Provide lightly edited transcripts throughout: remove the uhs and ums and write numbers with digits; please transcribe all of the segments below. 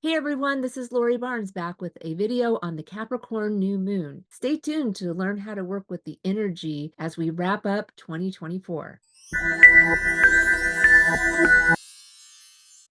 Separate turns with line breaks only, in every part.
Hey everyone, this is Lori Barnes back with a video on the Capricorn New Moon. Stay tuned to learn how to work with the energy as we wrap up 2024.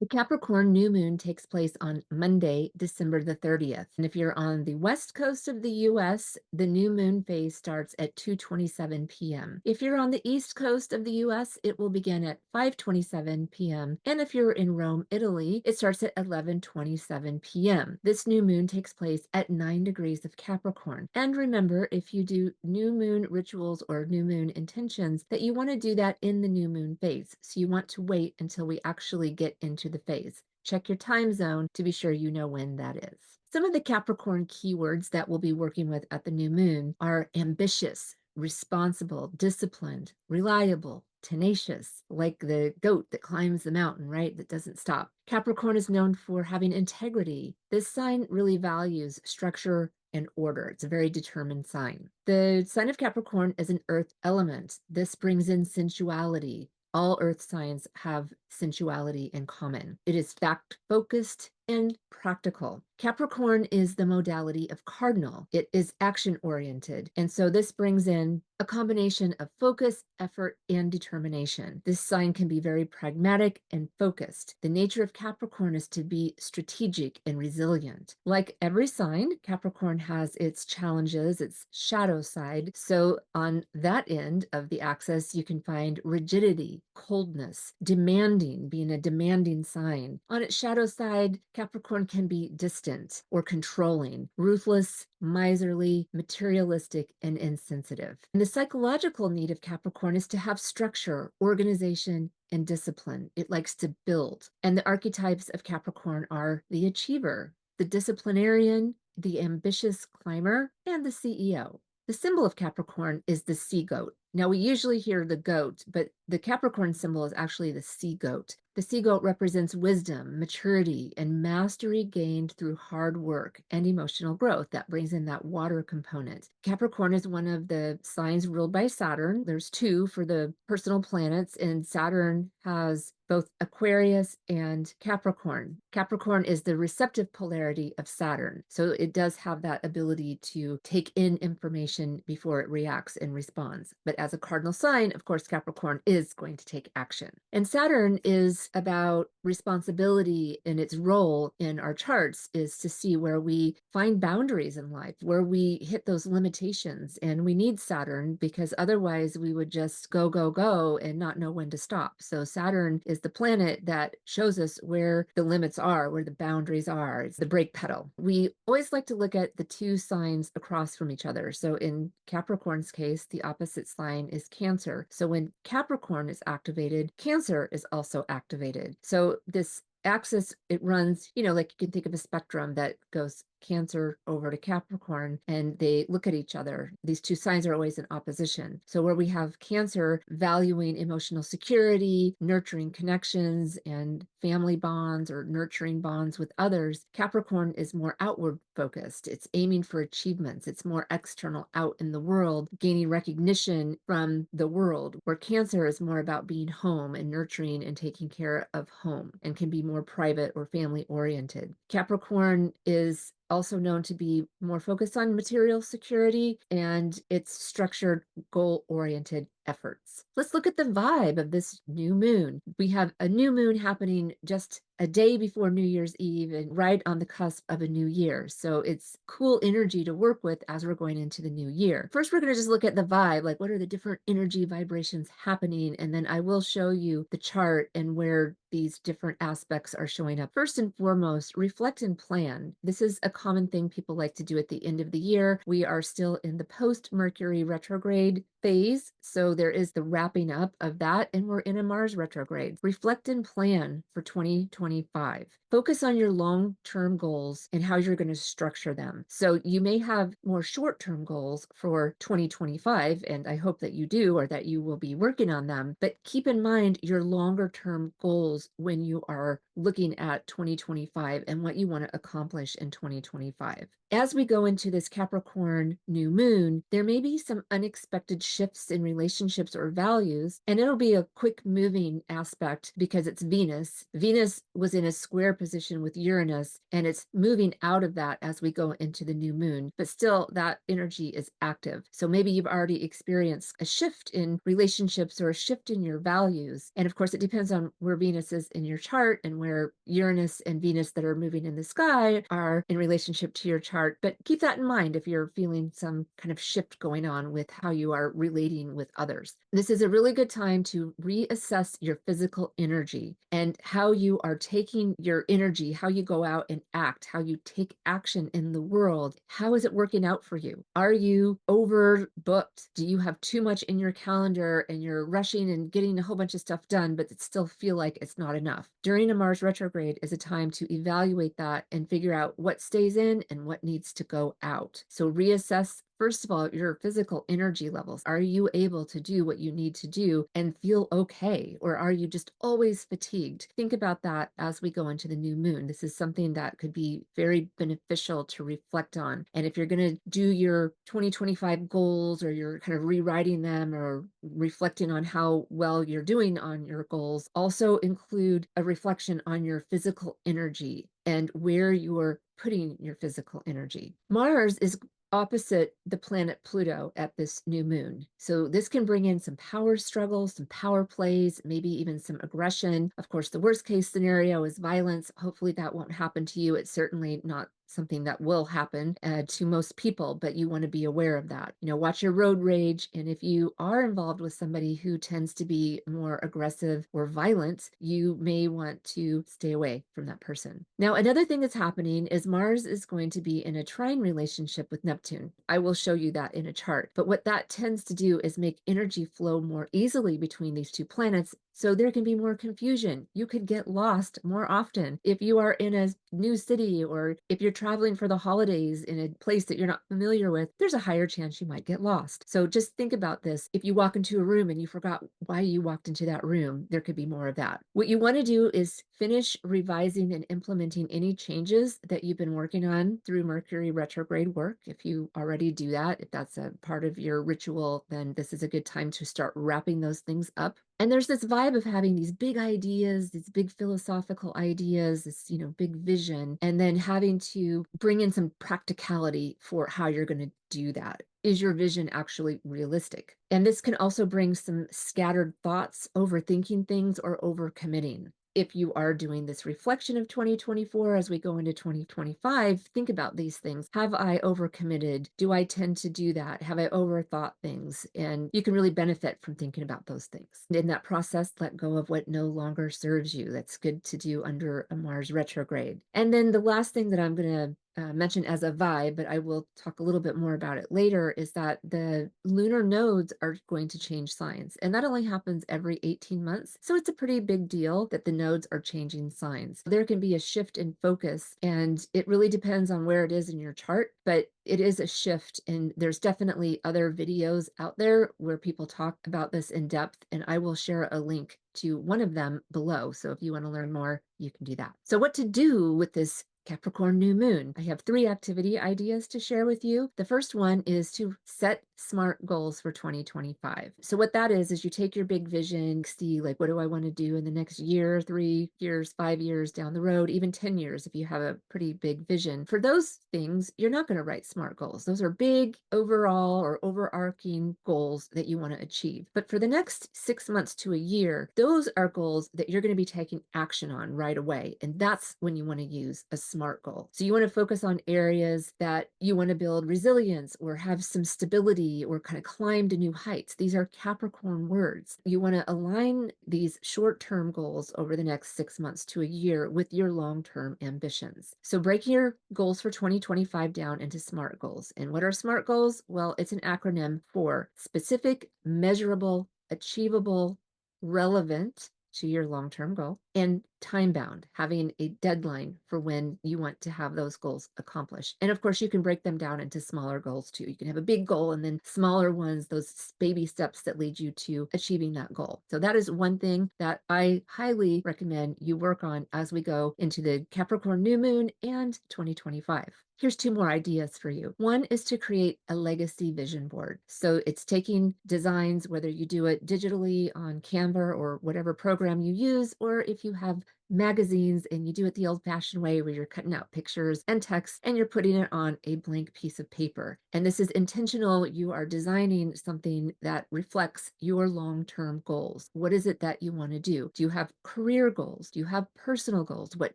The Capricorn New Moon takes place on Monday, December the 30th. And if you're on the west coast of the US, the new moon phase starts at 2:27 p.m. If you're on the east coast of the US, it will begin at 5:27 p.m. And if you're in Rome, Italy, it starts at 11:27 p.m. This new moon takes place at 9 degrees of Capricorn. And remember, if you do new moon rituals or new moon intentions, that you want to do that in the new moon phase. So you want to wait until we actually get into the phase. Check your time zone to be sure you know when that is. Some of the Capricorn keywords that we'll be working with at the new moon are ambitious, responsible, disciplined, reliable, tenacious, like the goat that climbs the mountain, right? That doesn't stop. Capricorn is known for having integrity. This sign really values structure and order. It's a very determined sign. The sign of Capricorn is an earth element. This brings in sensuality. All earth signs have sensuality in common. It is fact-focused and practical. Capricorn is the modality of cardinal. It is action-oriented. And so this brings in a combination of focus, effort, and determination. This sign can be very pragmatic and focused. The nature of Capricorn is to be strategic and resilient. Like every sign, Capricorn has its challenges, its shadow side. So on that end of the axis, you can find rigidity, coldness, demanding, being a demanding sign. On its shadow side, Capricorn can be distant or controlling, ruthless, miserly, materialistic, and insensitive. And the psychological need of Capricorn is to have structure, organization, and discipline. It likes to build. And the archetypes of Capricorn are the achiever, the disciplinarian, the ambitious climber, and the CEO. The symbol of Capricorn is the sea goat. Now, we usually hear the goat, but the Capricorn symbol is actually the sea goat. The sea goat represents wisdom, maturity, and mastery gained through hard work and emotional growth. That brings in that water component. Capricorn is one of the signs ruled by Saturn. There's two for the personal planets, and Saturn has both Aquarius and Capricorn. Capricorn is the receptive polarity of Saturn. So it does have that ability to take in information before it reacts and responds. But as a cardinal sign, of course, Capricorn is going to take action. And Saturn is about responsibility, and its role in our charts is to see where we find boundaries in life, where we hit those limitations. And we need Saturn because otherwise we would just go, go, go and not know when to stop. So Saturn is the planet that shows us where the limits are, where the boundaries are. It's the brake pedal. We always like to look at the two signs across from each other. So in Capricorn's case, the opposite sign is Cancer. So when Capricorn is activated, Cancer is also activated. So this axis, it runs, like you can think of a spectrum that goes Cancer over to Capricorn, and they look at each other. These two signs are always in opposition. So where we have Cancer valuing emotional security, nurturing connections and family bonds or nurturing bonds with others, Capricorn is more outward focused. It's aiming for achievements. It's more external, out in the world, gaining recognition from the world, where Cancer is more about being home and nurturing and taking care of home, and can be more private or family oriented. Capricorn is also known to be more focused on material security, and it's structured, goal-oriented efforts. Let's look at the vibe of this new moon. We have a new moon happening just a day before New Year's Eve and right on the cusp of a new year. So it's cool energy to work with as we're going into the new year. First, we're going to just look at the vibe, like what are the different energy vibrations happening? And then I will show you the chart and where these different aspects are showing up. First and foremost, reflect and plan. This is a common thing people like to do at the end of the year. We are still in the post-Mercury retrograde phase. So there is the wrapping up of that, and we're in a Mars retrograde. Reflect and plan for 2025. Focus on your long-term goals and how you're going to structure them. So you may have more short-term goals for 2025, and I hope that you do, or that you will be working on them. But keep in mind your longer-term goals when you are looking at 2025 and what you want to accomplish in 2025. As we go into this Capricorn new moon, there may be some unexpected shifts in relationships or values. And it'll be a quick moving aspect because it's Venus. Venus was in a square position with Uranus, and it's moving out of that as we go into the new moon. But still, that energy is active. So maybe you've already experienced a shift in relationships or a shift in your values. And of course, it depends on where Venus is in your chart and where Uranus and Venus that are moving in the sky are in relationship to your chart. But keep that in mind if you're feeling some kind of shift going on with how you are relating with others. This is a really good time to reassess your physical energy and how you are taking your energy, how you go out and act, how you take action in the world. How is it working out for you? Are you overbooked? Do you have too much in your calendar and you're rushing and getting a whole bunch of stuff done, but it still feel like it's not enough? During a Mars retrograde is a time to evaluate that and figure out what stays in and what needs to go out. So reassess, first of all, your physical energy levels. Are you able to do what you need to do and feel okay? Or are you just always fatigued? Think about that as we go into the new moon. This is something that could be very beneficial to reflect on. And if you're going to do your 2025 goals, or you're kind of rewriting them or reflecting on how well you're doing on your goals, also include a reflection on your physical energy and where you're putting your physical energy. Mars is opposite the planet Pluto at this new moon. So this can bring in some power struggles, some power plays, maybe even some aggression. Of course, the worst case scenario is violence. Hopefully that won't happen to you. It's certainly not something that will happen to most people, but you want to be aware of that. Watch your road rage. And if you are involved with somebody who tends to be more aggressive or violent, you may want to stay away from that person. Now, another thing that's happening is Mars is going to be in a trine relationship with Neptune. I will show you that in a chart. But what that tends to do is make energy flow more easily between these two planets. So there can be more confusion. You could get lost more often. If you are in a new city, or if you're traveling for the holidays in a place that you're not familiar with, there's a higher chance you might get lost. So just think about this. If you walk into a room and you forgot why you walked into that room, there could be more of that. What you want to do is finish revising and implementing any changes that you've been working on through Mercury retrograde work. If you already do that, if that's a part of your ritual, then this is a good time to start wrapping those things up. And there's this vibe of having these big ideas, these big philosophical ideas, this, big vision, and then having to bring in some practicality for how you're going to do that. Is your vision actually realistic? And this can also bring some scattered thoughts, overthinking things, or overcommitting. If you are doing this reflection of 2024 as we go into 2025, think about these things. Have I overcommitted? Do I tend to do that? Have I overthought things? And you can really benefit from thinking about those things. And in that process, let go of what no longer serves you. That's good to do under a Mars retrograde. And then the last thing that I'm going to mention as a vibe, but I will talk a little bit more about it later, is that the lunar nodes are going to change signs. And that only happens every 18 months. So it's a pretty big deal that the nodes are changing signs. There can be a shift in focus, and it really depends on where it is in your chart, but it is a shift. And there's definitely other videos out there where people talk about this in depth, and I will share a link to one of them below. So if you want to learn more, you can do that. So what to do with this Capricorn new moon? I have 3 activity ideas to share with you. The first one is to set SMART goals for 2025. So what that is you take your big vision, see like, what do I want to do in the next year, 3 years, 5 years down the road, even 10 years if you have a pretty big vision. For those things, you're not going to write SMART goals. Those are big overall or overarching goals that you want to achieve. But for the next 6 months to a year, those are goals that you're going to be taking action on right away. And that's when you want to use a SMART goal. So you want to focus on areas that you want to build resilience or have some stability or kind of climb to new heights. These are Capricorn words. You want to align these short-term goals over the next 6 months to a year with your long-term ambitions. So break your goals for 2025 down into SMART goals. And what are SMART goals? Well, it's an acronym for specific, measurable, achievable, relevant to your long-term goal, and time bound, having a deadline for when you want to have those goals accomplished. And of course, you can break them down into smaller goals too. You can have a big goal and then smaller ones, those baby steps that lead you to achieving that goal. So that is one thing that I highly recommend you work on as we go into the Capricorn new moon and 2025. Here's two more ideas for you. One is to create a legacy vision board. So it's taking designs, whether you do it digitally on Canva or whatever program you use, or if you have magazines and you do it the old-fashioned way where you're cutting out pictures and text and you're putting it on a blank piece of paper. And this is intentional. You are designing something that reflects your long-term goals. What is it that you want to do? Do you have career goals? Do you have personal goals? What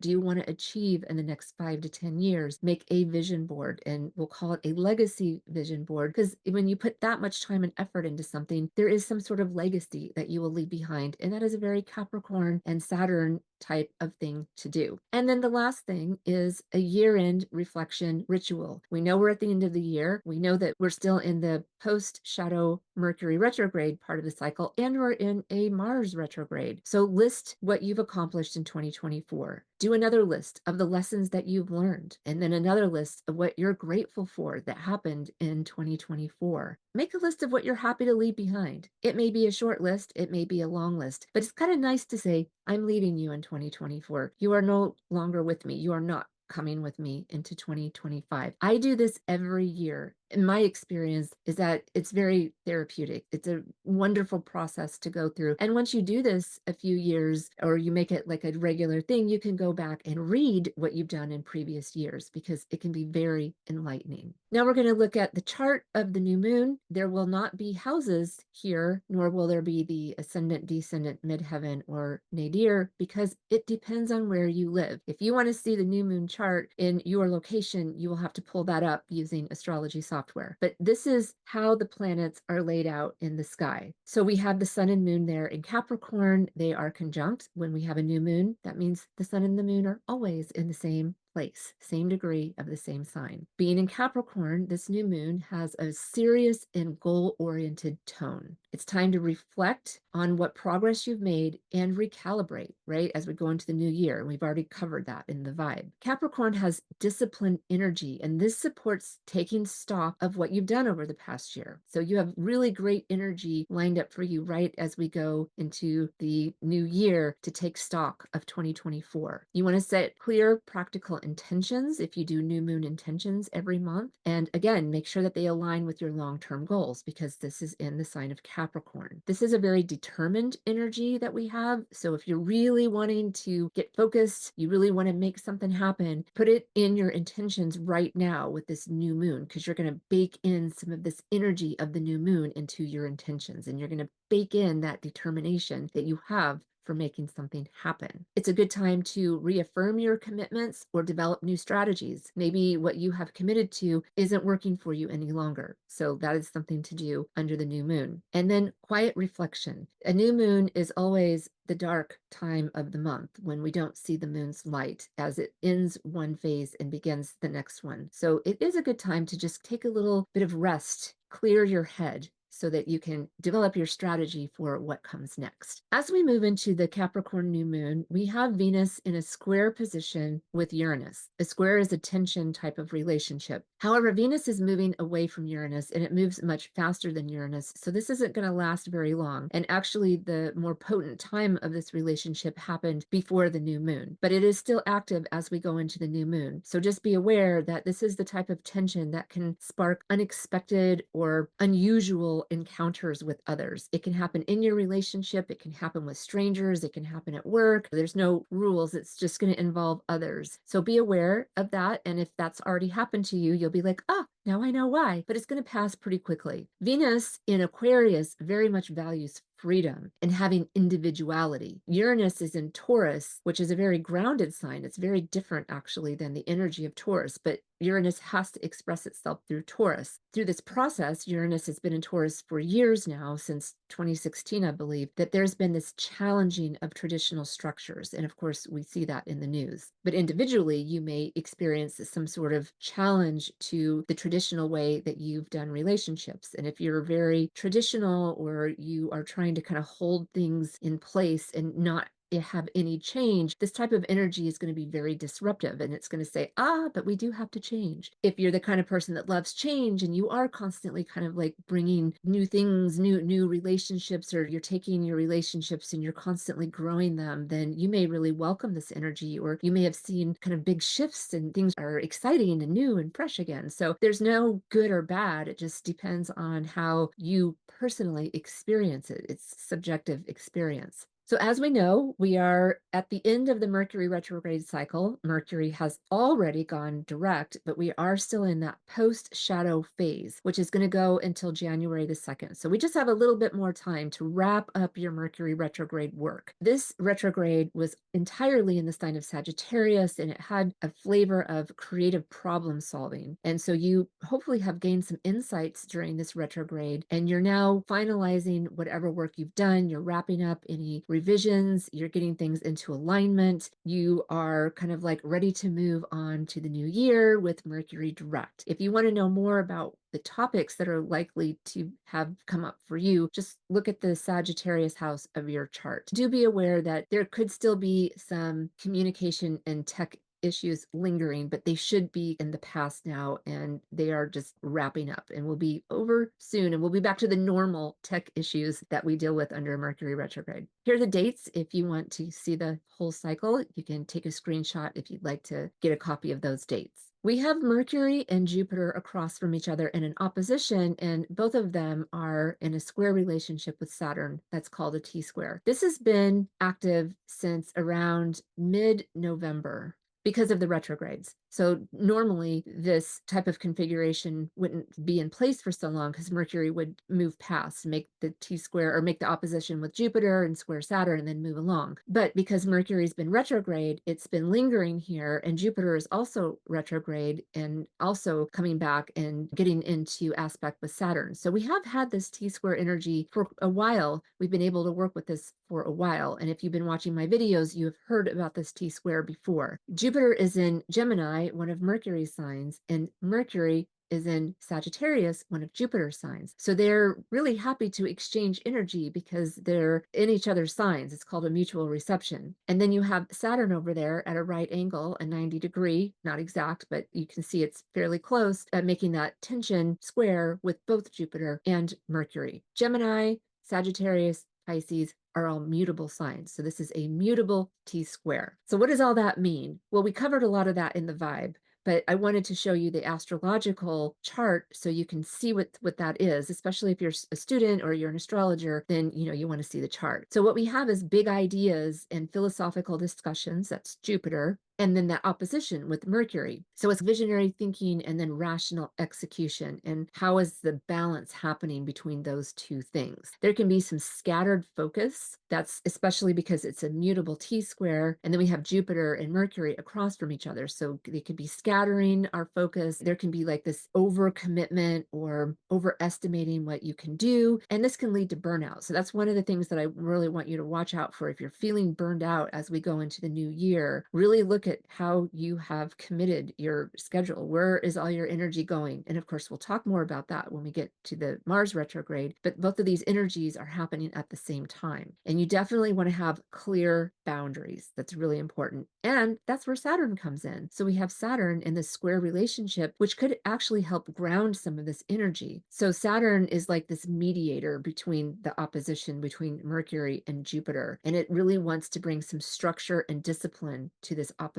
do you want to achieve in the next 5 to 10 years? Make a vision board, and we'll call it a legacy vision board, because when you put that much time and effort into something, there is some sort of legacy that you will leave behind. And that is a very Capricorn and Saturn type of thing to do. And then the last thing is a year-end reflection ritual. We know we're at the end of the year. We know that we're still in the post-shadow Mercury retrograde part of the cycle, and we're in a Mars retrograde. So list what you've accomplished in 2024. Do another list of the lessons that you've learned, and then another list of what you're grateful for that happened in 2024. Make a list of what you're happy to leave behind. It may be a short list, it may be a long list, but it's kind of nice to say, I'm leaving you in 2024. You are no longer with me. You are not coming with me into 2025. I do this every year. And my experience is that it's very therapeutic. It's a wonderful process to go through. And once you do this a few years, or you make it like a regular thing, you can go back and read what you've done in previous years, because it can be very enlightening. Now we're going to look at the chart of the new moon. There will not be houses here, nor will there be the ascendant, descendant, midheaven, or nadir, because it depends on where you live. If you want to see the new moon chart in your location, you will have to pull that up using astrology software. But this is how the planets are laid out in the sky. So we have the sun and moon there in Capricorn. They are conjunct when we have a new moon. That means the sun and the moon are always in the same place, same degree of the same sign. Being in Capricorn, this new moon has a serious and goal-oriented tone. It's time to reflect on what progress you've made and recalibrate, right, as we go into the new year. And we've already covered that in the vibe. Capricorn has disciplined energy, and this supports taking stock of what you've done over the past year. So you have really great energy lined up for you right as we go into the new year to take stock of 2024. You want to set clear, practical intentions if you do new moon intentions every month. And again, make sure that they align with your long-term goals, because this is in the sign of Capricorn. This is a very determined energy that we have. So if you're really wanting to get focused, you really want to make something happen, put it in your intentions right now with this new moon, because you're going to bake in some of this energy of the new moon into your intentions, and you're going to bake in that determination that you have for making something happen. It's a good time to reaffirm your commitments or develop new strategies. Maybe what you have committed to isn't working for you any longer. So that is something to do under the new moon. And then quiet reflection. A new moon is always the dark time of the month when we don't see the moon's light as it ends one phase and begins the next one. So it is a good time to just take a little bit of rest, clear your head, so that you can develop your strategy for what comes next. As we move into the Capricorn new moon, we have Venus in a square position with Uranus. A square is a tension type of relationship. However, Venus is moving away from Uranus, and it moves much faster than Uranus. So this isn't going to last very long. And actually, the more potent time of this relationship happened before the new moon, but it is still active as we go into the new moon. So just be aware that this is the type of tension that can spark unexpected or unusual encounters with others. It can happen in your relationship, it can happen with strangers, it can happen at work. There's no rules, it's just going to involve others. So be aware of that, and if that's already happened to you, you'll be like, ah, now I know why, but it's going to pass pretty quickly. Venus in Aquarius very much values freedom and having individuality. Uranus is in Taurus, which is a very grounded sign. It's very different actually than the energy of Taurus, but Uranus has to express itself through Taurus. Through this process, Uranus has been in Taurus for years now, since 2016, I believe, that there's been this challenging of traditional structures. And of course, we see that in the news. But individually, you may experience some sort of challenge to the traditional way that you've done relationships. And if you're very traditional, or you are trying to kind of hold things in place and not have any change, this type of energy is going to be very disruptive, and it's going to say, but we do have to change. If you're the kind of person that loves change and you are constantly kind of like bringing new things, new relationships, or you're taking your relationships and you're constantly growing them, then you may really welcome this energy, or you may have seen kind of big shifts and things are exciting and new and fresh again. So there's no good or bad. It just depends on how you personally experience it. It's subjective experience. So as we know, we are at the end of the Mercury retrograde cycle. Mercury has already gone direct, but we are still in that post-shadow phase, which is going to go until January the 2nd. So we just have a little bit more time to wrap up your Mercury retrograde work. This retrograde was entirely in the sign of Sagittarius, and it had a flavor of creative problem solving. And so you hopefully have gained some insights during this retrograde, and you're now finalizing whatever work you've done. You're wrapping up any revisions, you're getting things into alignment, you are kind of like ready to move on to the new year with Mercury direct. If you want to know more about the topics that are likely to have come up for you, just look at the Sagittarius house of your chart. Do be aware that there could still be some communication and tech issues lingering, but they should be in the past now, and they are just wrapping up and will be over soon, and we'll be back to the normal tech issues that we deal with under Mercury retrograde. Here are the dates. If you want to see the whole cycle, you can take a screenshot if you'd like to get a copy of those dates. We have Mercury and Jupiter across from each other in an opposition, and both of them are in a square relationship with Saturn. That's called a T-square. This has been active since around mid-November because of the retrogrades. So normally this type of configuration wouldn't be in place for so long because Mercury would move past, make the T-square or make the opposition with Jupiter and square Saturn and then move along. But because Mercury's been retrograde, it's been lingering here, and Jupiter is also retrograde and also coming back and getting into aspect with Saturn. So we have had this T-square energy for a while. We've been able to work with this for a while. And if you've been watching my videos, you have heard about this T-square before. Jupiter is in Gemini, one of Mercury's signs, and Mercury is in Sagittarius, one of Jupiter's signs. So they're really happy to exchange energy because they're in each other's signs. It's called a mutual reception. And then you have Saturn over there at a right angle, a 90-degree, not exact, but you can see it's fairly close at making that tension square with both Jupiter and Mercury. Gemini, Sagittarius, Pisces are all mutable signs. So this is a mutable T-square. So what does all that mean? Well, we covered a lot of that in the vibe, but I wanted to show you the astrological chart so you can see what that is, especially if you're a student or you're an astrologer, then you want to see the chart. So what we have is big ideas and philosophical discussions, that's Jupiter, and then that opposition with Mercury. So it's visionary thinking and then rational execution. And how is the balance happening between those two things? There can be some scattered focus. That's especially because it's a mutable T-square. And then we have Jupiter and Mercury across from each other. So they could be scattering our focus. There can be like this overcommitment or overestimating what you can do. And this can lead to burnout. So that's one of the things that I really want you to watch out for. If you're feeling burned out as we go into the new year, really look at how you have committed your schedule. Where is all your energy going? And of course, we'll talk more about that when we get to the Mars retrograde, but both of these energies are happening at the same time. And you definitely want to have clear boundaries. That's really important. And that's where Saturn comes in. So we have Saturn in this square relationship, which could actually help ground some of this energy. So Saturn is like this mediator between the opposition between Mercury and Jupiter. And it really wants to bring some structure and discipline to this opposition.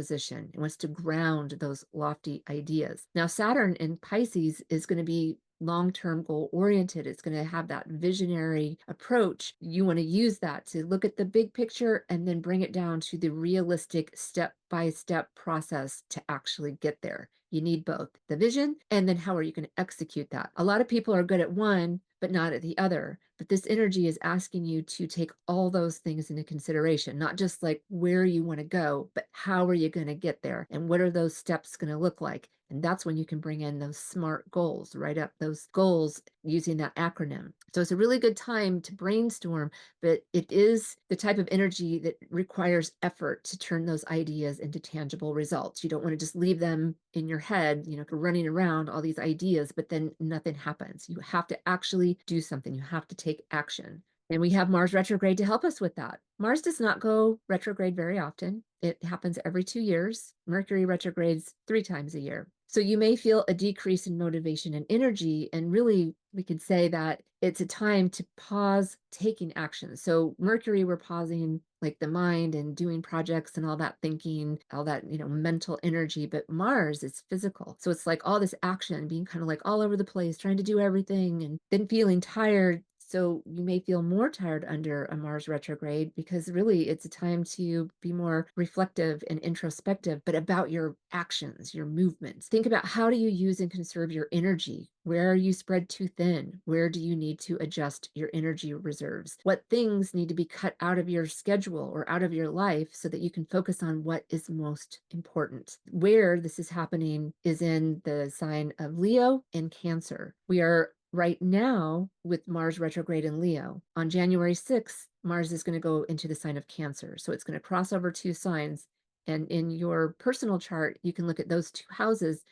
It wants to ground those lofty ideas. Now, Saturn in Pisces is going to be long-term goal oriented. It's going to have that visionary approach. You want to use that to look at the big picture and then bring it down to the realistic step-by-step process to actually get there. You need both the vision and then how are you going to execute that? A lot of people are good at one, but not at the other. But this energy is asking you to take all those things into consideration, not just like where you want to go, but how are you going to get there? And what are those steps going to look like? And that's when you can bring in those SMART goals, write up those goals using that acronym. So it's a really good time to brainstorm, but it is the type of energy that requires effort to turn those ideas into tangible results. You don't want to just leave them in your head, running around all these ideas, but then nothing happens. You have to actually do something. You have to take action. And we have Mars retrograde to help us with that. Mars does not go retrograde very often. It happens every 2 years. Mercury retrogrades 3 times a year. So you may feel a decrease in motivation and energy. And really, we could say that it's a time to pause taking action. So Mercury, we're pausing like the mind and doing projects and all that thinking, all that, mental energy. But Mars is physical. So it's like all this action being kind of like all over the place, trying to do everything and then feeling tired. So you may feel more tired under a Mars retrograde because really it's a time to be more reflective and introspective, but about your actions, your movements. Think about, how do you use and conserve your energy? Where are you spread too thin? Where do you need to adjust your energy reserves? What things need to be cut out of your schedule or out of your life so that you can focus on what is most important? Where this is happening is in the sign of Leo and Cancer. We are right now with Mars retrograde in Leo. On January 6th, Mars is going to go into the sign of Cancer. So it's going to cross over 2 signs. And in your personal chart, you can look at those 2 houses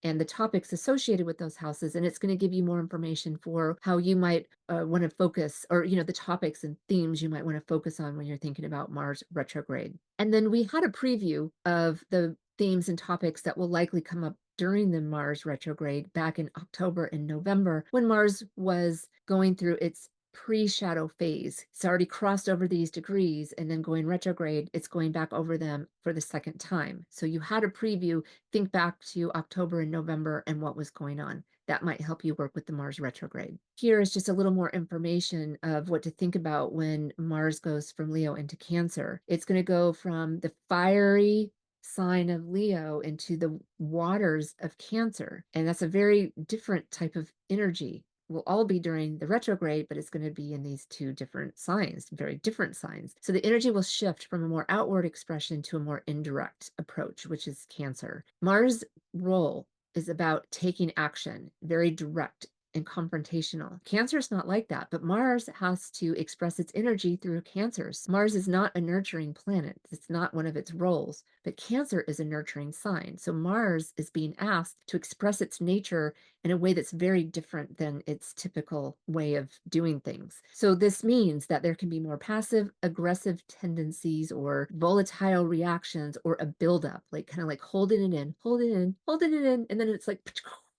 and the topics associated with those houses, and it's going to give you more information for how you might want to focus, or the topics and themes you might want to focus on when you're thinking about Mars retrograde. And then we had a preview of the themes and topics that will likely come up during the Mars retrograde back in October and November, when Mars was going through its pre-shadow phase. It's already crossed over these degrees, and then going retrograde, it's going back over them for the second time. So you had a preview. Think back to October and November and what was going on. That might help you work with the Mars retrograde. Here is just a little more information of what to think about when Mars goes from Leo into Cancer. It's going to go from the fiery sign of Leo into the waters of Cancer. And that's a very different type of energy. Will all be during the retrograde, but it's going to be in these 2 different signs, very different signs. So the energy will shift from a more outward expression to a more indirect approach, which is Cancer. Mars' role is about taking action, very direct and confrontational. Cancer is not like that, but Mars has to express its energy through Cancers. Mars is not a nurturing planet. It's not one of its roles, but Cancer is a nurturing sign. So Mars is being asked to express its nature in a way that's very different than its typical way of doing things. So this means that there can be more passive aggressive tendencies or volatile reactions, or a buildup, like kind of like holding it in, holding it in, holding it in, and then it's like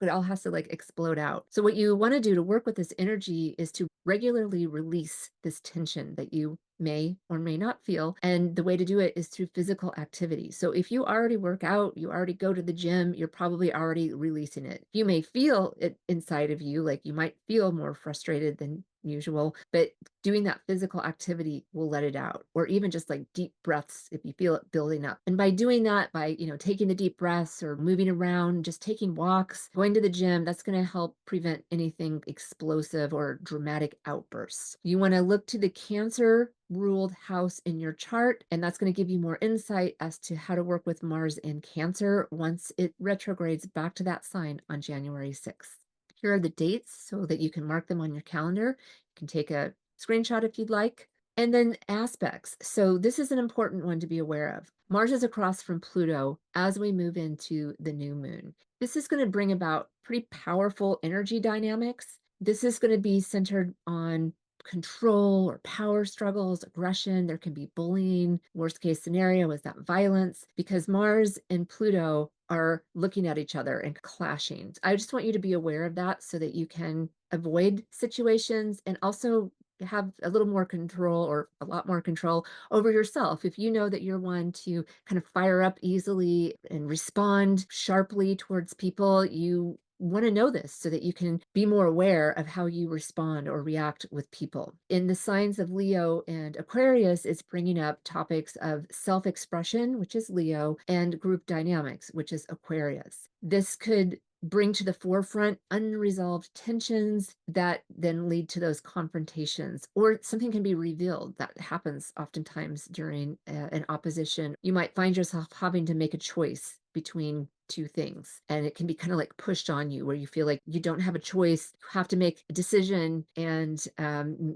it all has to like explode out. So what you want to do to work with this energy is to regularly release this tension that you may or may not feel. And the way to do it is through physical activity. So if you already work out, you already go to the gym, you're probably already releasing it. You may feel it inside of you, like you might feel more frustrated than usual, but doing that physical activity will let it out. Or even just like deep breaths if you feel it building up. And by doing that, by taking the deep breaths or moving around, just taking walks, going to the gym, that's going to help prevent anything explosive or dramatic outbursts. You want to look to the Cancer ruled house in your chart, and that's going to give you more insight as to how to work with Mars in Cancer once it retrogrades back to that sign on January 6th. Here are the dates so that you can mark them on your calendar. You can take a screenshot if you'd like. And then aspects. So this is an important one to be aware of. Mars is across from Pluto as we move into the new moon. This is going to bring about pretty powerful energy dynamics. This is going to be centered on control or power struggles, aggression. There can be bullying. Worst case scenario is that violence, because Mars and Pluto are looking at each other and clashing. I just want you to be aware of that so that you can avoid situations and also have a little more control, or a lot more control over yourself. If you know that you're one to kind of fire up easily and respond sharply towards people, you want to know this so that you can be more aware of how you respond or react with people. In the signs of Leo and Aquarius, it's bringing up topics of self-expression, which is Leo, and group dynamics, which is Aquarius. This could bring to the forefront unresolved tensions that then lead to those confrontations, or something can be revealed. That happens oftentimes during an opposition. You might find yourself having to make a choice between 2 things, and it can be kind of like pushed on you where you feel like you don't have a choice, you have to make a decision, and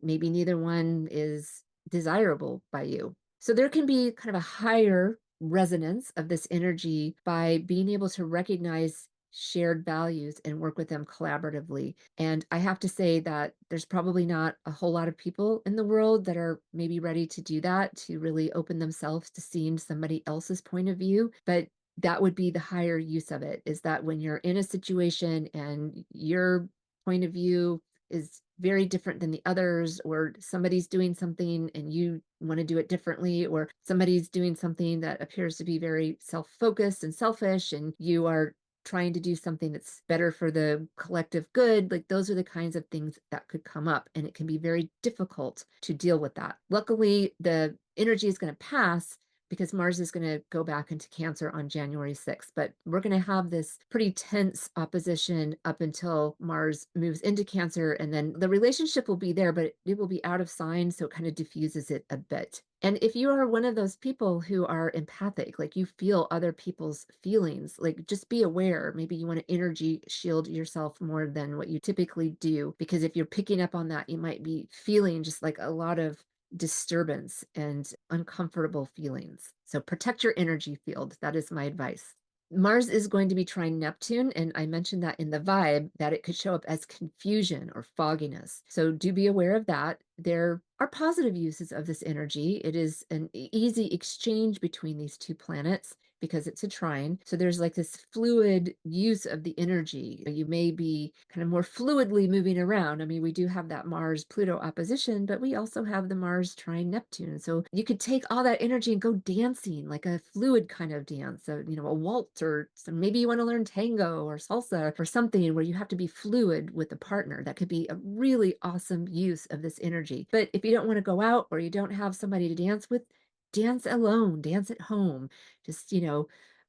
maybe neither one is desirable by you. So there can be kind of a higher resonance of this energy by being able to recognize shared values and work with them collaboratively. And I have to say that there's probably not a whole lot of people in the world that are maybe ready to do that, to really open themselves to seeing somebody else's point of view. But that would be the higher use of it, is that when you're in a situation and your point of view is very different than the others, or somebody's doing something and you want to do it differently, or somebody's doing something that appears to be very self-focused and selfish, and you are trying to do something that's better for the collective good, like those are the kinds of things that could come up, and it can be very difficult to deal with that. Luckily, the energy is going to pass because Mars is going to go back into Cancer on January 6th. But we're going to have this pretty tense opposition up until Mars moves into Cancer, and then the relationship will be there, but it will be out of sign, so it kind of diffuses it a bit. And if you are one of those people who are empathic, like you feel other people's feelings, like just be aware. Maybe you want to energy shield yourself more than what you typically do, because if you're picking up on that, you might be feeling just like a lot of disturbance and uncomfortable feelings. So protect your energy field. That is my advice. Mars is going to be trine Neptune, and I mentioned that in the vibe that it could show up as confusion or fogginess. So do be aware of that. There are positive uses of this energy. It is an easy exchange between these two planets because it's a trine. So there's like this fluid use of the energy. You may be kind of more fluidly moving around. I mean, we do have that Mars-Pluto opposition, but we also have the Mars trine Neptune. So you could take all that energy and go dancing, like a fluid kind of dance, so, a waltz, or maybe you want to learn tango or salsa or something where you have to be fluid with a partner. That could be a really awesome use of this energy. But if you don't want to go out or you don't have somebody to dance with, dance alone, dance at home. Just,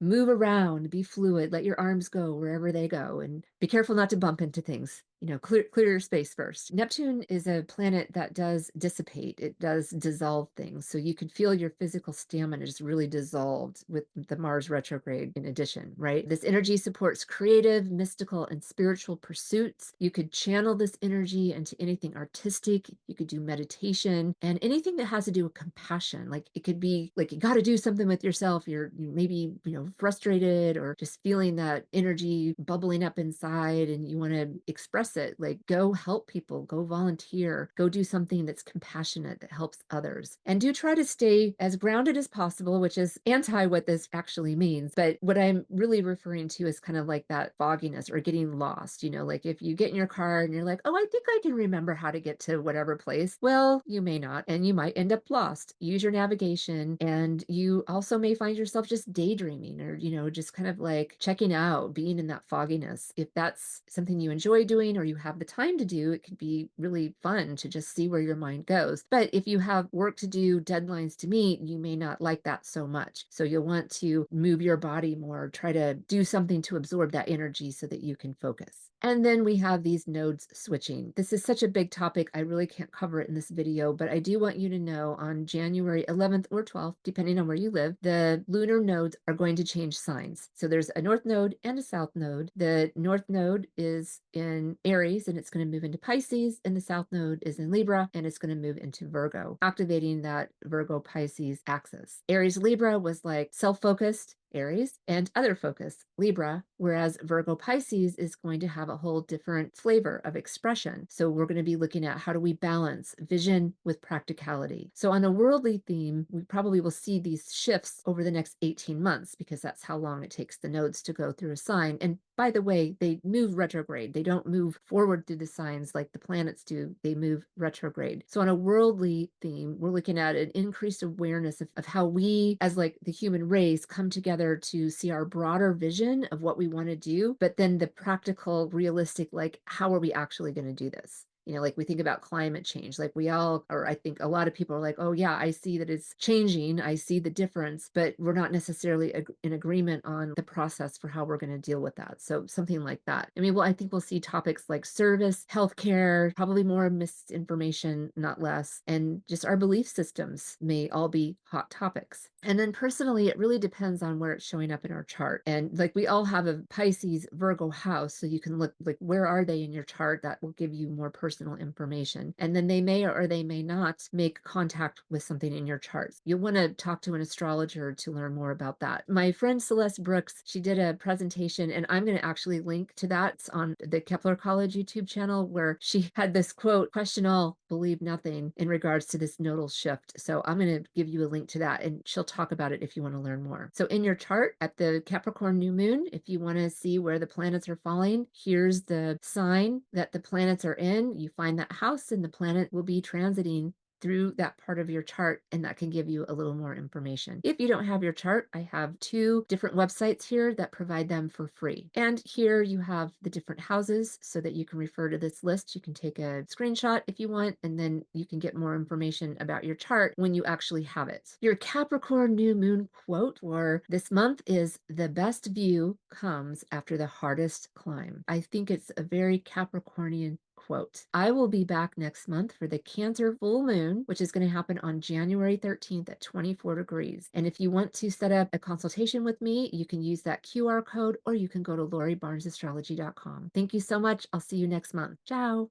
move around, be fluid, let your arms go wherever they go, and be careful not to bump into things. Clear your space first. Neptune is a planet that does dissipate. It does dissolve things. So you could feel your physical stamina just really dissolved with the Mars retrograde in addition, right? This energy supports creative, mystical, and spiritual pursuits. You could channel this energy into anything artistic. You could do meditation and anything that has to do with compassion. Like it could be like you got to do something with yourself. You're maybe, frustrated, or just feeling that energy bubbling up inside and you want to express it. Like go help people, go volunteer, go do something that's compassionate that helps others. And do try to stay as grounded as possible, which is anti what this actually means. But what I'm really referring to is kind of like that fogginess or getting lost. Like if you get in your car and you're like, oh, I think I can remember how to get to whatever place. Well, you may not, and you might end up lost. Use your navigation, and you also may find yourself just daydreaming, or, just kind of like checking out, being in that fogginess. If that's something you enjoy doing or you have the time to do, it could be really fun to just see where your mind goes. But if you have work to do, deadlines to meet, you may not like that so much. So you'll want to move your body more, try to do something to absorb that energy so that you can focus. And then we have these nodes switching. This is such a big topic, I really can't cover it in this video, but I do want you to know on January 11th or 12th, depending on where you live, the lunar nodes are going to change signs. So there's a north node and a south node. The north node is in Aries and it's going to move into Pisces, and the south node is in Libra and it's going to move into Virgo, activating that Virgo Pisces axis. Aries Libra was like self-focused, Aries, and other focus, Libra, whereas Virgo Pisces is going to have a whole different flavor of expression. So we're going to be looking at how do we balance vision with practicality. So on a worldly theme, we probably will see these shifts over the next 18 months because that's how long it takes the nodes to go through a sign. And by the way, they move retrograde. They don't move forward through the signs like the planets do. They move retrograde. So on a worldly theme, we're looking at an increased awareness of how we as like the human race come together to see our broader vision of what we want to do, but then the practical, realistic, like how are we actually going to do this? Like we think about climate change, like we all, or I think a lot of people are like, oh yeah, I see that it's changing. I see the difference, but we're not necessarily in agreement on the process for how we're going to deal with that. So something like that. I mean, well, I think we'll see topics like service, healthcare, probably more misinformation, not less. And just our belief systems may all be hot topics. And then personally, it really depends on where it's showing up in our chart. And like we all have a Pisces Virgo house, so you can look like where are they in your chart. That will give you more personal personal information. And then they may or they may not make contact with something in your charts. You'll want to talk to an astrologer to learn more about that. My friend Celeste Brooks, she did a presentation, and I'm going to actually link to that. It's on the Kepler College YouTube channel, where she had this quote, "Question all, believe nothing," in regards to this nodal shift. So I'm going to give you a link to that, and she'll talk about it if you want to learn more. So in your chart at the Capricorn new moon, if you want to see where the planets are falling, here's the sign that the planets are in. You find that house, and the planet will be transiting through that part of your chart, and that can give you a little more information. If you don't have your chart, I have 2 different websites here that provide them for free. And here you have the different houses so that you can refer to this list. You can take a screenshot if you want, and then you can get more information about your chart when you actually have it. Your Capricorn new moon quote for this month is, "The best view comes after the hardest climb." I think it's a very Capricornian quote. I will be back next month for the Cancer full moon, which is going to happen on January 13th at 24 degrees. And if you want to set up a consultation with me, you can use that QR code, or you can go to loribarnesastrology.com. Thank you so much. I'll see you next month. Ciao.